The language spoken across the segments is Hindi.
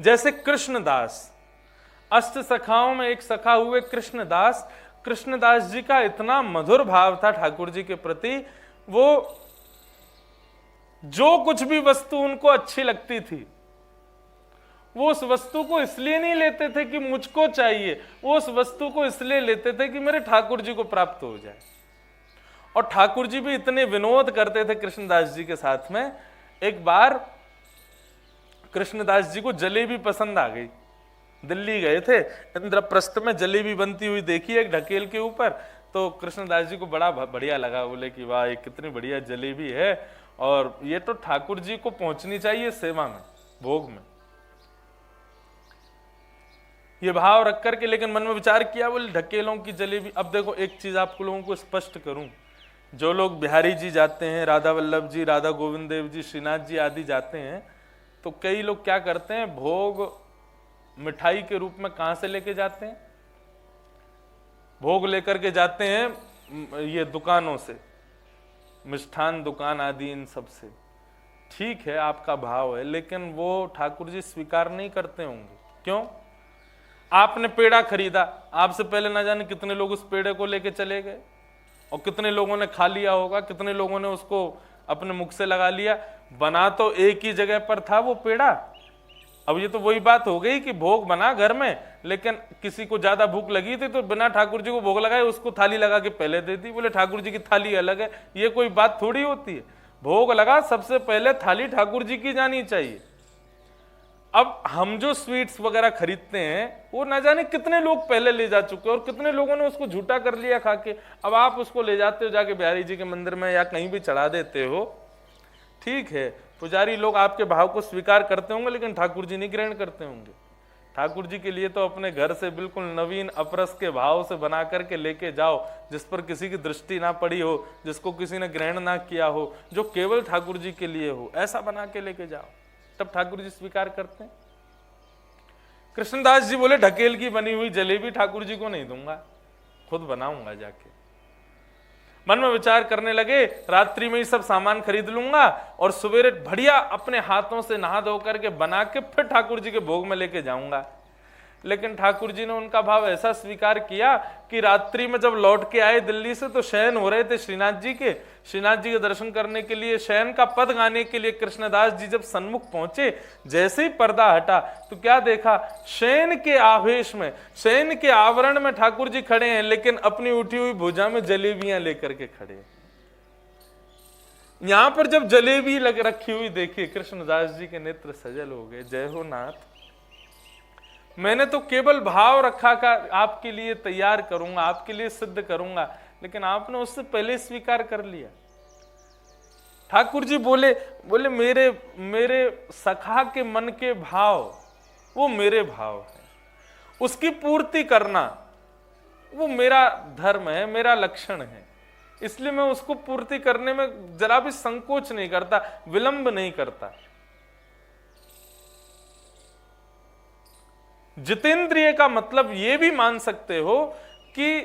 जैसे कृष्णदास, अष्ट सखाओं में एक सखा हुए कृष्णदास, कृष्णदास जी का इतना मधुर भाव था ठाकुर जी के प्रति, वो जो कुछ भी वस्तु उनको अच्छी लगती थी वो उस वस्तु को इसलिए नहीं लेते थे कि मुझको चाहिए, वो उस वस्तु को इसलिए लेते थे कि मेरे ठाकुर जी को प्राप्त हो जाए। और ठाकुर जी भी इतने विनोद करते थे कृष्णदास जी के साथ में। एक बार कृष्णदास जी को जलेबी पसंद आ गई, दिल्ली गए थे, इंद्रप्रस्थ में जलेबी बनती हुई देखी एक ढकेल के ऊपर, तो कृष्णदास जी को बड़ा बढ़िया लगा। बोले कि वाह, ये कितनी बढ़िया जलेबी है और ये तो ठाकुर जी को पहुंचनी चाहिए सेवा में, भोग में। ये भाव रख करके लेकिन मन में विचार किया, बोले ढकेलों की जलेबी। अब देखो एक चीज आप लोगों को स्पष्ट करूं, जो लोग बिहारी जी जाते हैं, राधा वल्लभ जी, राधा गोविंद देव जी, श्रीनाथ जी आदि जाते हैं, तो कई लोग क्या करते हैं, भोग मिठाई के रूप में कहां से लेके जाते हैं, भोग लेकर के जाते हैं ये दुकानों से, मिष्ठान दुकान आदि इन सब से। ठीक है, आपका भाव है, लेकिन वो ठाकुर जी स्वीकार नहीं करते होंगे। क्यों? आपने पेड़ा खरीदा, आपसे पहले ना जाने कितने लोग उस पेड़े को लेके चले गए और कितने लोगों ने खा लिया होगा, कितने लोगों ने उसको अपने मुख से लगा लिया। बना तो एक ही जगह पर था वो पेड़ा। अब ये तो वही बात हो गई कि भोग बना घर में, लेकिन किसी को ज्यादा भूख लगी थी तो बिना ठाकुर जी को भोग लगाए उसको थाली लगा के पहले दे दी। बोले ठाकुर जी की थाली अलग है, ये कोई बात थोड़ी होती है। भोग लगा, सबसे पहले थाली ठाकुर जी की जानी चाहिए। अब हम जो स्वीट्स वगैरह खरीदते हैं वो ना जाने कितने लोग पहले ले जा चुके हैं और कितने लोगों ने उसको झूठा कर लिया खा के। अब आप उसको ले जाते हो जाके बिहारी जी के मंदिर में या कहीं भी चढ़ा देते हो, ठीक है, पुजारी लोग आपके भाव को स्वीकार करते होंगे, लेकिन ठाकुर जी नहीं ग्रहण करते होंगे। ठाकुर जी के लिए तो अपने घर से बिल्कुल नवीन अपरस के भाव से बना करके लेके जाओ, जिस पर किसी की दृष्टि ना पड़ी हो, जिसको किसी ने ग्रहण ना किया हो, जो केवल ठाकुर जी के लिए हो, ऐसा बना के लेके जाओ, तब ठाकुर जी स्वीकार करते हैं। कृष्णदास जी बोले ढकेल की बनी हुई जलेबी ठाकुर जी को नहीं दूंगा, खुद बनाऊंगा जाके। मन में विचार करने लगे, रात्रि में ही सब सामान खरीद लूंगा और सवेरे बढ़िया अपने हाथों से नहा धो करके बना के फिर ठाकुर जी के भोग में लेके जाऊंगा। लेकिन ठाकुर जी ने उनका भाव ऐसा स्वीकार किया कि रात्रि में जब लौट के आए दिल्ली से तो शयन हो रहे थे श्रीनाथ जी के। श्रीनाथ जी के दर्शन करने के लिए, शयन का पद गाने के लिए कृष्णदास जी जब सन्मुख पहुंचे, जैसे ही पर्दा हटा तो क्या देखा, शयन के आवेश में, शयन के आवरण में ठाकुर जी खड़े हैं, लेकिन अपनी उठी हुई भुजा में जलेबियां लेकर के खड़े हैं। यहां पर जब जलेबी लग रखी हुई देखी, कृष्णदास जी के नेत्र सजल हो गए। जय हो नाथ, मैंने तो केवल भाव रखा का आपके लिए तैयार करूंगा, आपके लिए सिद्ध करूंगा, लेकिन आपने उससे पहले स्वीकार कर लिया। ठाकुर जी बोले मेरे सखा के मन के भाव वो मेरे भाव है, उसकी पूर्ति करना वो मेरा धर्म है, मेरा लक्षण है, इसलिए मैं उसको पूर्ति करने में जरा भी संकोच नहीं करता, विलंब नहीं करता। जितेंद्रिय का मतलब ये भी मान सकते हो कि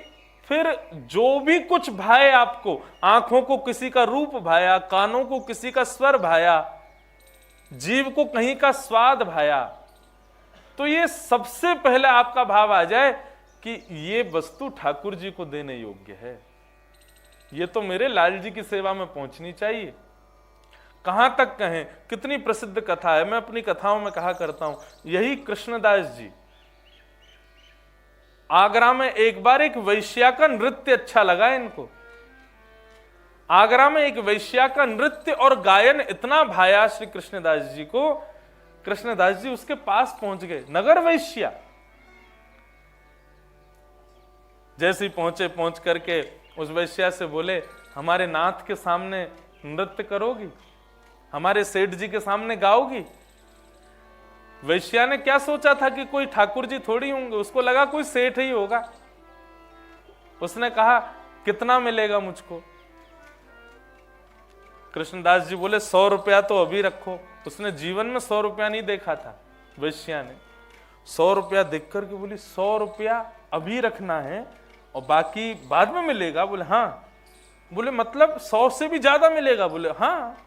फिर जो भी कुछ भाए आपको, आंखों को किसी का रूप भाया, कानों को किसी का स्वर भाया, जीव को कहीं का स्वाद भाया, तो ये सबसे पहले आपका भाव आ जाए कि ये वस्तु ठाकुर जी को देने योग्य है, ये तो मेरे लाल जी की सेवा में पहुंचनी चाहिए। कहां तक कहें, कितनी प्रसिद्ध कथा है, मैं अपनी कथाओं में कहा करता हूं। यही कृष्णदास जी आगरा में एक बार एक वैश्या का नृत्य अच्छा लगा इनको। आगरा में एक वैश्या का नृत्य और गायन इतना भाया श्री कृष्णदास जी को, कृष्णदास जी उसके पास पहुंच गए। नगर वैश्या जैसे ही पहुंचे, पहुंच करके उस वैश्या से बोले, हमारे नाथ के सामने नृत्य करोगी, हमारे सेठ जी के सामने गाओगी। वैश्या ने क्या सोचा था कि कोई ठाकुर जी थोड़ी होंगे, उसको लगा कोई सेठ ही होगा। उसने कहा कितना मिलेगा मुझको? कृष्णदास जी बोले 100 रुपया तो अभी रखो। उसने जीवन में 100 रुपया नहीं देखा था। वैश्या ने 100 रुपया देख करके बोली 100 रुपया अभी रखना है और बाकी बाद में मिलेगा? बोले हाँ। बोले मतलब 100 से भी ज्यादा मिलेगा? बोले हाँ।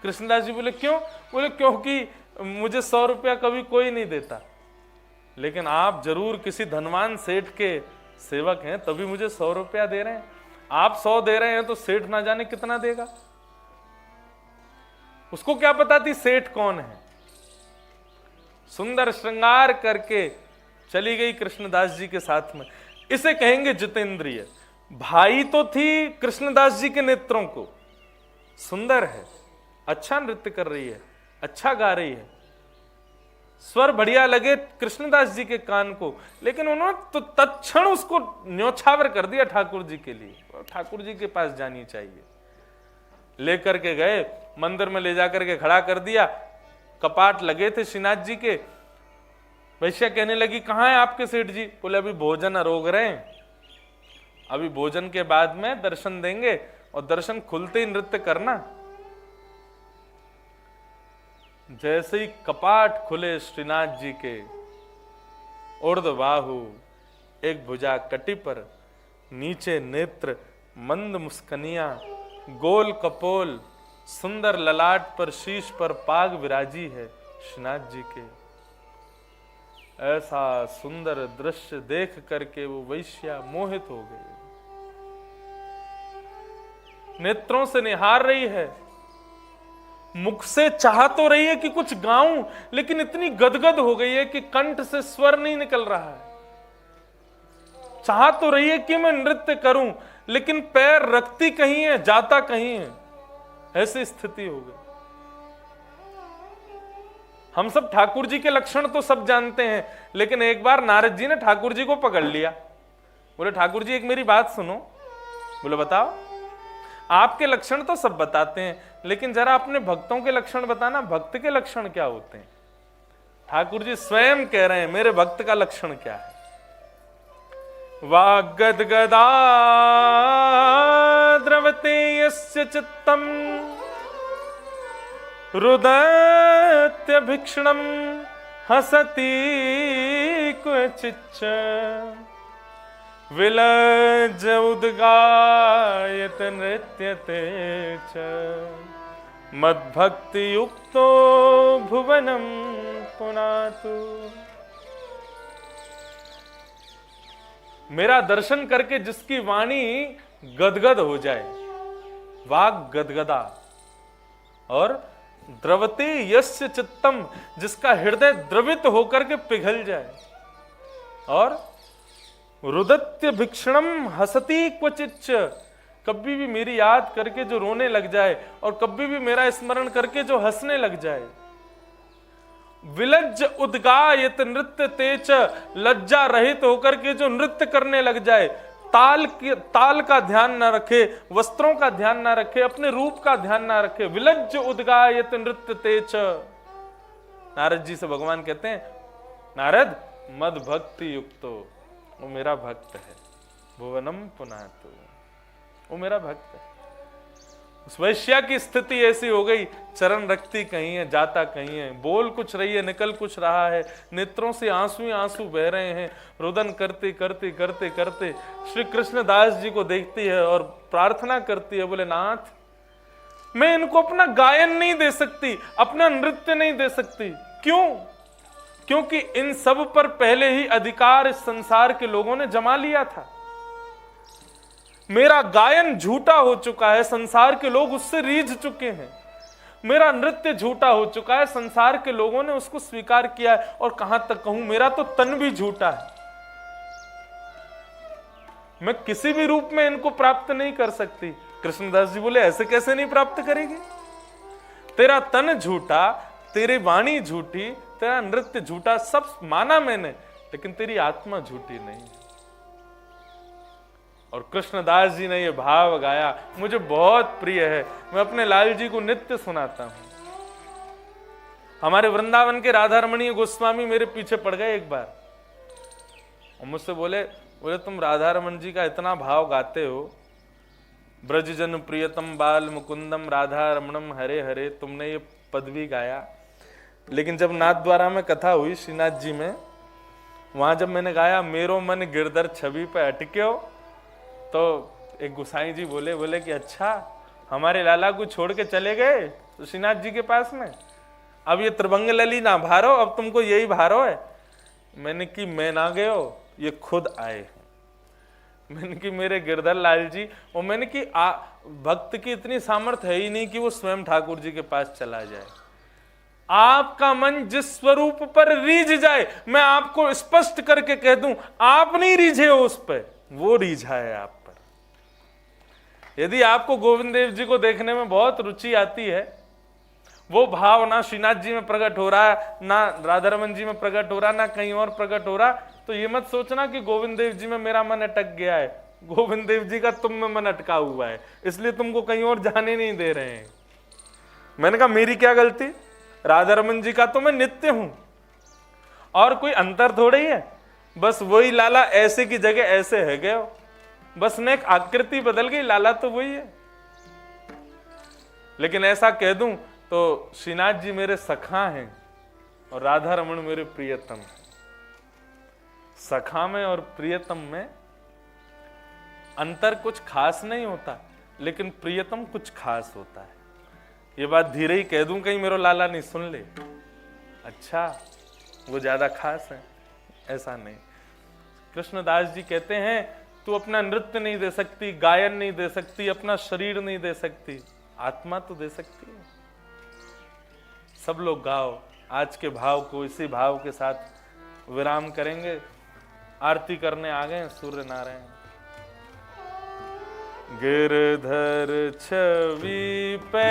कृष्णदास जी बोले क्यों? बोले क्योंकि मुझे 100 रुपया कभी कोई नहीं देता, लेकिन आप जरूर किसी धनवान सेठ के सेवक हैं, तभी मुझे 100 रुपया दे रहे हैं। आप 100 दे रहे हैं तो सेठ ना जाने कितना देगा। उसको क्या पता थी सेठ कौन है। सुंदर श्रृंगार करके चली गई कृष्णदास जी के साथ में। इसे कहेंगे जितेंद्रिय। भाई तो थी कृष्णदास जी के नेत्रों को, सुंदर है, अच्छा नृत्य कर रही है, अच्छा गा रही है, स्वर बढ़िया लगे कृष्णदास जी के कान को, लेकिन उन्होंने तो तत्क्षण उसको न्योछावर कर दिया ठाकुर जी के लिए। ठाकुर जी के पास जानी चाहिए। लेकर के गए, मंदिर में ले जाकर के खड़ा कर दिया। कपाट लगे थे श्रीनाथ जी के। वैश्या कहने लगी, कहाँ है आपके सेठ जी? बोले अभी भोजन अरोग रहे हैं, अभी भोजन के बाद में दर्शन देंगे, और दर्शन खुलते ही नृत्य करना। जैसे ही कपाट खुले श्रीनाथ जी के, ऊर्ध्वबाहु, एक भुजा कटी पर, नीचे नेत्र, मंद मुस्कनिया, गोल कपोल, सुंदर ललाट पर शीश पर पाग विराजी है श्रीनाथ जी के। ऐसा सुंदर दृश्य देख करके वो वैश्या मोहित हो गई, नेत्रों से निहार रही है, मुख से चाह तो रही है कि कुछ गाऊं, लेकिन इतनी गदगद हो गई है कि कंठ से स्वर नहीं निकल रहा है। चाह तो रही है कि मैं नृत्य करूं, लेकिन पैर रखती कहीं है, जाता कहीं है। ऐसी स्थिति हो गई। हम सब ठाकुर जी के लक्षण तो सब जानते हैं, लेकिन एक बार नारद जी ने ठाकुर जी को पकड़ लिया। बोले ठाकुर जी एक मेरी बात सुनो। बोले बताओ। आपके लक्षण तो सब बताते हैं, लेकिन जरा अपने भक्तों के लक्षण बताना, भक्त के लक्षण क्या होते हैं? ठाकुर जी स्वयं कह रहे हैं मेरे भक्त का लक्षण क्या है। वाग्गदगदा द्रवते यस्य चित्तम रुदत्यभिक्षणम हसति क्वचिच्च विलज्ज उद्गायत नृत्यते च मद्भक्ति युक्तो भुवनम पुनातु। मेरा दर्शन करके जिसकी वाणी गदगद हो जाए, वाग गदगदा, और द्रवते यस्य चित्तम, जिसका हृदय द्रवित होकर के पिघल जाए, और रुदत्य भिक्षणम हसती क्वचिच्च, कभी भी मेरी याद करके जो रोने लग जाए, और कभी भी मेरा स्मरण करके जो हंसने लग जाए। विलज्ज उद्गायत नृत्य तेज, लज्जा रहित होकर के जो नृत्य करने लग जाए, ताल का ध्यान ना रखे, वस्त्रों का ध्यान ना रखे, अपने रूप का ध्यान ना रखे। विलज्ज उद्गायत नृत्य तेज। नारद जी से भगवान कहते हैं, नारद मद भक्ति युक्तो, वो मेरा भक्त है, भुवनम पुनातु, वो मेरा भक्त है। उस वैश्या की स्थिति ऐसी हो गई, चरण रखती कहीं है, जाता कहीं है, बोल कुछ रही है, निकल कुछ रहा है, नेत्रों से आंसू ही आंसू बह रहे हैं। रुदन करते करते करते करते श्री कृष्णदास जी को देखती है और प्रार्थना करती है, बोले नाथ मैं इनको अपना गायन नहीं दे सकती, अपना नृत्य नहीं दे सकती। क्यों? क्योंकि इन सब पर पहले ही अधिकार इस संसार के लोगों ने जमा लिया था। मेरा गायन झूठा हो चुका है, संसार के लोग उससे रीझ चुके हैं। मेरा नृत्य झूठा हो चुका है, संसार के लोगों ने उसको स्वीकार किया है। और कहां तक कहूं, मेरा तो तन भी झूठा है, मैं किसी भी रूप में इनको प्राप्त नहीं कर सकती। कृष्णदास जी बोले ऐसे कैसे नहीं प्राप्त करेगी? तेरा तन झूठा, तेरी वाणी झूठी, तेरा नृत्य झूठा, सब माना मैंने, लेकिन तेरी आत्मा झूठी नहीं। और कृष्णदास जी ने यह भाव गाया, मुझे बहुत प्रिय है, मैं अपने लाल जी को नित्य सुनाता हूं। हमारे वृंदावन के राधा रमणीय गोस्वामी मेरे पीछे पड़ गए एक बार, और मुझसे बोले तुम राधा रमण जी का इतना भाव गाते हो, ब्रजजन प्रियतम बाल मुकुंदम राधा रमणम हरे हरे, तुमने ये पद भी गाया, लेकिन जब नाथ द्वारा में कथा हुई श्रीनाथ जी में, वहां जब मैंने गाया मेरो मन गिरधर छवि पे अटक्यो, तो एक गोसाई जी बोले कि अच्छा हमारे लाला को छोड़ के चले गए तो श्रीनाथ जी के पास में, अब ये त्रिभंग लली ना भारो, अब तुमको यही भारो है। मैंने कि मैं ना गयो, ये खुद आए। मैंने कि मेरे गिरधर लाल जी, और मैंने कि भक्त की इतनी सामर्थ्य है ही नहीं कि वो स्वयं ठाकुर जी के पास चला जाए। आपका मन जिस स्वरूप पर रीझ जाए, मैं आपको स्पष्ट करके कह दूं, आप नहीं रीझे हो उस पर, वो रीझा है आप पर। यदि आपको गोविंद देव जी को देखने में बहुत रुचि आती है, वो भाव ना श्रीनाथ जी में प्रकट हो रहा है, ना राधा रमन जी में प्रकट हो रहा, ना कहीं और प्रकट हो रहा, तो ये मत सोचना कि गोविंद देव जी में मेरा मन अटक गया है। गोविंद देव जी का तुम में मन अटका हुआ है, इसलिए तुमको कहीं और जाने नहीं दे रहे हैं। मैंने कहा मेरी क्या गलती, राधा रमन जी का तो मैं नित्य हूं, और कोई अंतर थोड़ी है, बस वही लाला ऐसे की जगह ऐसे है गए, बस ने एक आकृति बदल गई, लाला तो वही है। लेकिन ऐसा कह दूं तो श्रीनाथ जी मेरे सखा हैं और राधा रमन मेरे प्रियतम हैं। सखा में और प्रियतम में अंतर कुछ खास नहीं होता, लेकिन प्रियतम कुछ खास होता है। ये बात धीरे ही कह दूं, कहीं मेरा लाला नहीं सुन ले, अच्छा वो ज्यादा खास है, ऐसा नहीं। कृष्णदास जी कहते हैं तू अपना नृत्य नहीं दे सकती, गायन नहीं दे सकती, अपना शरीर नहीं दे सकती, आत्मा तो दे सकती है। सब लोग गाओ। आज के भाव को इसी भाव के साथ विराम करेंगे। आरती करने आ गए सूर्य नारायण। गिरधर छवि पे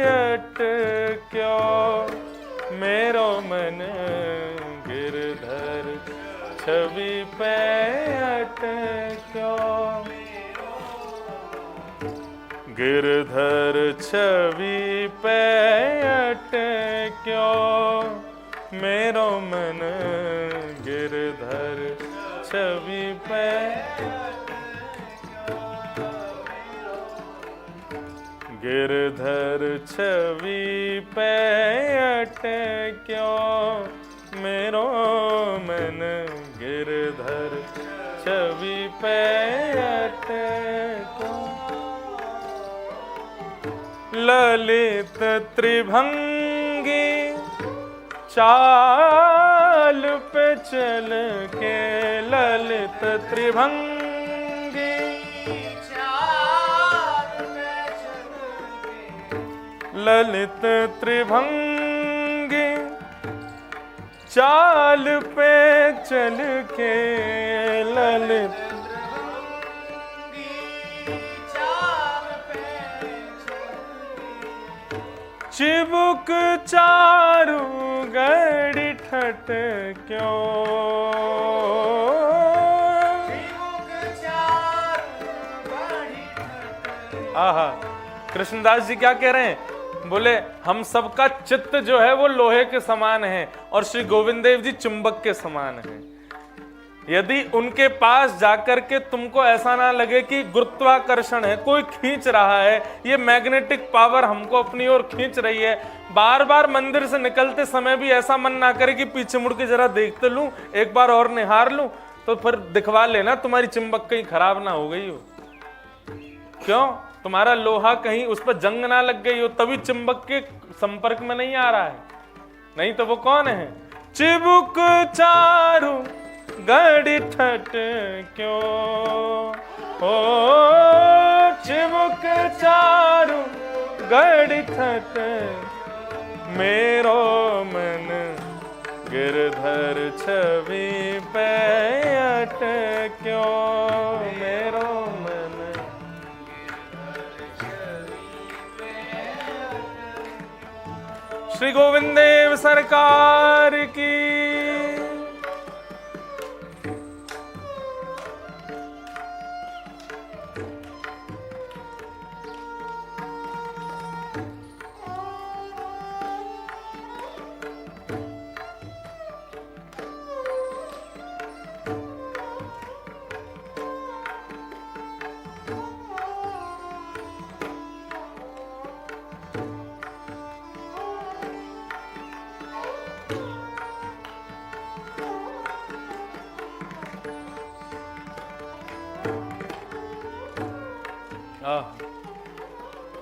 अटक्यो मेरो मन, गिरधर छवि पे अटक्यो, गिरधर छवि पे अटक्यो मेरो मन, गिरधर छवि पे, गिरधर छवि पे अटक्यो मेरो मन, गिरधर छवि पे अटक्यो। ललित त्रिभंगी चाल पे चल के, ललित त्रिभंगी चाल पे चल के, ललित त्रिभंगी चाल पे चल के, ललित चिबुक चारु गड़ी ठट क्यों, आहा। कृष्णदास जी क्या कह रहे हैं, बोले हम सबका चित्त जो है वो लोहे के समान है और श्री गोविंद देव जी चुंबक के समान है। यदि उनके पास जाकर के तुमको ऐसा ना लगे कि गुरुत्वाकर्षण है, कोई खींच रहा है, ये मैग्नेटिक पावर हमको अपनी ओर खींच रही है, बार बार मंदिर से निकलते समय भी ऐसा मन ना करे कि पीछे मुड़ के जरा देखते लूं, एक बार और निहार लूं, तो फिर दिखवा लेना तुम्हारी चुंबक कहीं खराब ना हो गई हो। क्यों? तुम्हारा लोहा कहीं उस पर जंग ना लग गई हो, तभी चुंबक के संपर्क में नहीं आ रहा है, नहीं तो वो कौन है? चिबुक चारू गड़ी ठट क्यों, ओ चिबुक चारू गड़ी ठट मेरो मन, गिरधर छवि पे अटक्यो मेरो मन। श्री गोविंद देव सरकार की।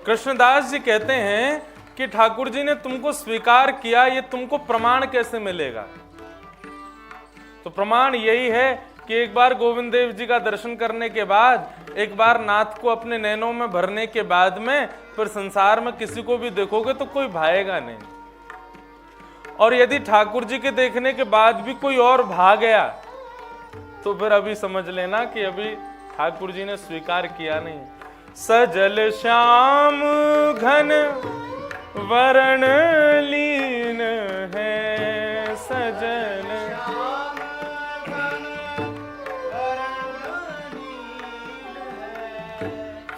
कृष्णदास जी कहते हैं कि ठाकुर जी ने तुमको स्वीकार किया, ये तुमको प्रमाण कैसे मिलेगा? तो प्रमाण यही है कि एक बार गोविंद देव जी का दर्शन करने के बाद, एक बार नाथ को अपने नैनों में भरने के बाद में फिर संसार में किसी को भी देखोगे तो कोई भाएगा नहीं। और यदि ठाकुर जी के देखने के बाद भी कोई और भाग गया तो फिर अभी समझ लेना कि अभी ठाकुर जी ने स्वीकार किया नहीं। सजल श्याम घन वरण लीन है, सजल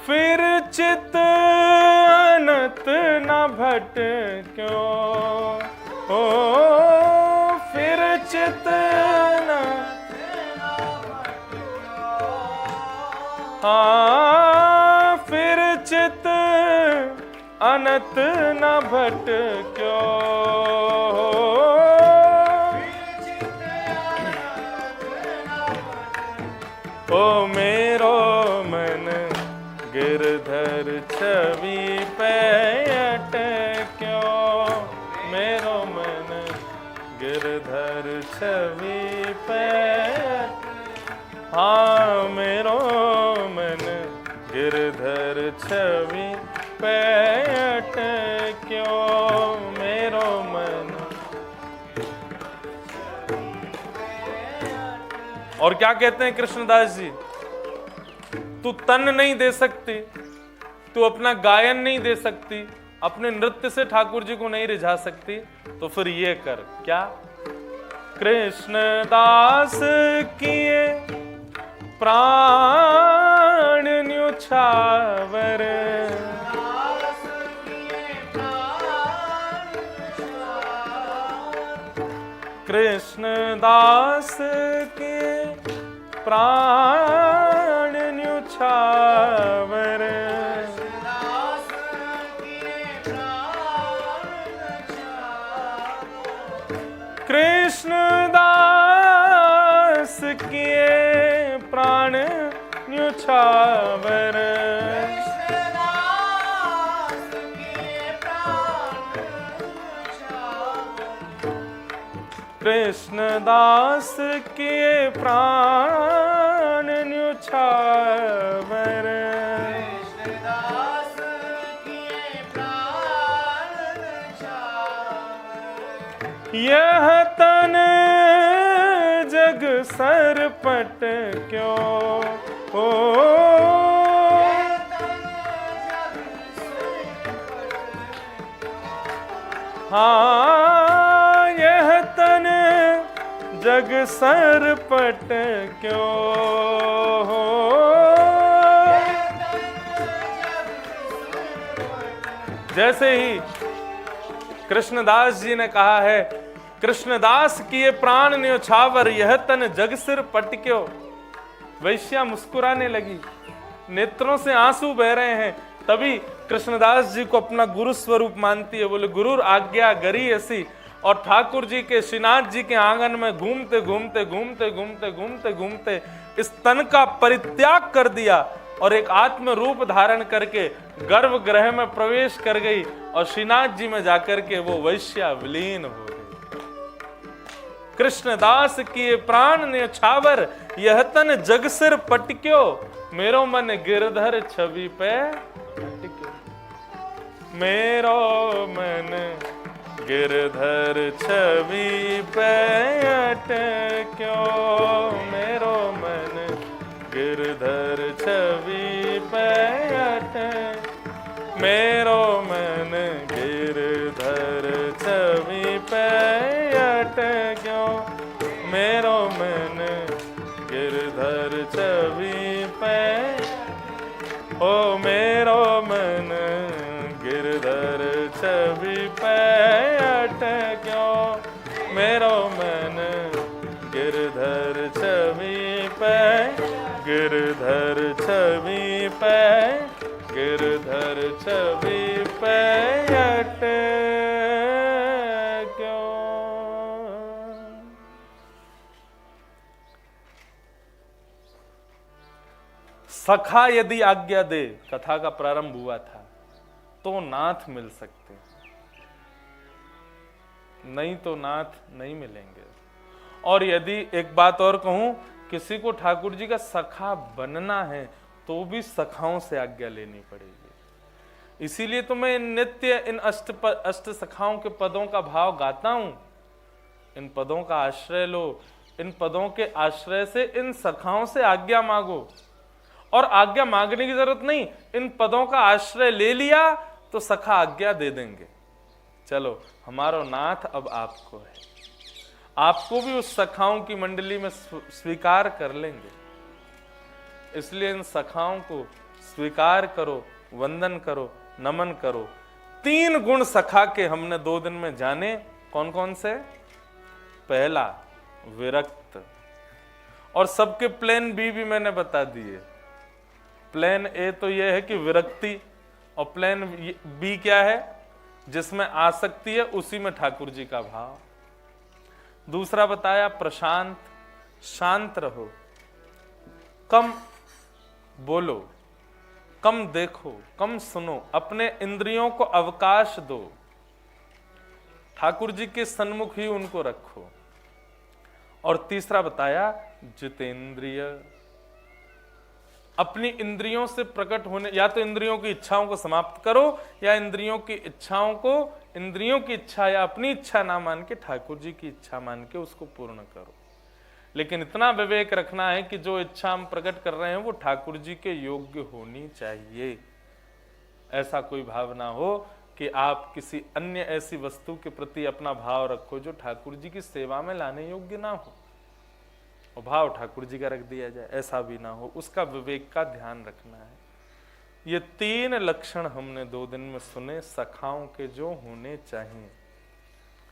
फिर चित अनत न भट क्यों, ओ फिर चित न, हाँ फिर चित अनत न भट क्यों, ओ मेरो मन गिरधर छवि पे अटक्यो, मेरो मन गिरधर छवि पे, हाँ मेरो मन गिरधर छवि पे अटक्यो, मेरो मन। और क्या कहते हैं कृष्णदास जी? तू तन नहीं दे सकती, तू अपना गायन नहीं दे सकती, अपने नृत्य से ठाकुर जी को नहीं रिझा सकती, तो फिर ये कर क्या? कृष्णदास किए प्राण न्योछावर, कृष्णदास के प्राण न्योछावर, कृष्णदास किए प्राण न्योछावर, कृष्णदास किए प्राण न्योछावर, यह तन जग सरपट क्यों, हो हाँ यह तन जग सरपट क्यों, हो जैसे ही कृष्णदास जी ने कहा है, कृष्णदास किए प्राण न्योछावर, यह तन जग सिर पटक्यो, वैश्या मुस्कुराने लगी, नेत्रों से आंसू बह रहे हैं। तभी कृष्णदास जी को अपना गुरु स्वरूप मानती है, बोले गुरु आज्ञा गरी ऐसी। और ठाकुर जी के श्रीनाथ जी के आंगन में घूमते घूमते घूमते घूमते घूमते घूमते इस तन का परित्याग कर दिया और एक आत्म रूप धारण करके गर्भगृह में प्रवेश कर गई और श्रीनाथ जी में जाकर के वो वैश्या विलीन हो गई। कृष्णदास किए प्राण न्योछावर, यह तन जग सिर पटक्यो, मेरो मन गिरधर छवि पे अटक्यो, मेरो मन गिरधर छवि पे अटक्यो, मेरो मन गिरधर छवि पे अटक्यो, मेरो मन गिरधर छवि पे अटक्यो, मेरो मन गिरधर छवि पे, ओ मेरो मन गिरधर छवि पे अटक्यो, मेरो मन गिरधर छवि पे, गिरधर छवि पे, गिरधर छवि पे अटक्यो। सखा यदि आज्ञा दे, कथा का प्रारंभ हुआ था, तो नाथ मिल सकते। नहीं तो नाथ नहीं मिलेंगे। और यदि एक बात और कहूं, किसी को ठाकुर जी का सखा बनना है तो भी सखाओं से आज्ञा लेनी पड़ेगी। इसीलिए तो मैं नित्य इन अष्ट सखाओं के पदों का भाव गाता हूं। इन पदों का आश्रय लो, इन पदों के आश्रय से इन सखाओं से आज्ञा मांगो। और आज्ञा मांगने की जरूरत नहीं, इन पदों का आश्रय ले लिया तो सखा आज्ञा दे देंगे। चलो हमारो नाथ अब आपको है, आपको भी उस सखाओं की मंडली में स्वीकार कर लेंगे। इसलिए इन सखाओं को स्वीकार करो, वंदन करो, नमन करो। 3 गुण सखा के हमने 2 दिन में जाने। कौन कौन से? पहला विरक्त, और सबके प्लान बी भी मैंने बता दिए। प्लान ए तो यह है कि विरक्ति, और प्लान बी क्या है? जिसमें आसक्ति है उसी में ठाकुर जी का भाव। दूसरा बताया प्रशांत, शांत रहो, कम बोलो, कम देखो, कम सुनो, अपने इंद्रियों को अवकाश दो, ठाकुर जी के सन्मुख ही उनको रखो। और तीसरा बताया जितेंद्रिय, अपनी इंद्रियों से प्रकट होने, या तो इंद्रियों की इच्छाओं को समाप्त करो, या इंद्रियों की इच्छाओं को, इंद्रियों की इच्छा या अपनी इच्छा ना मान के ठाकुर जी की इच्छा मान के उसको पूर्ण करो। लेकिन इतना विवेक रखना है कि जो इच्छा हम प्रकट कर रहे हैं वो ठाकुर जी के योग्य होनी चाहिए। ऐसा कोई भाव ना हो कि आप किसी अन्य ऐसी वस्तु के प्रति अपना भाव रखो जो ठाकुर जी की सेवा में लाने योग्य ना हो, और भाव ठाकुर जी का रख दिया जाए, ऐसा भी ना हो। उसका विवेक का ध्यान रखना है। ये 3 लक्षण हमने 2 दिन में सुने सखाओं के जो होने चाहिए।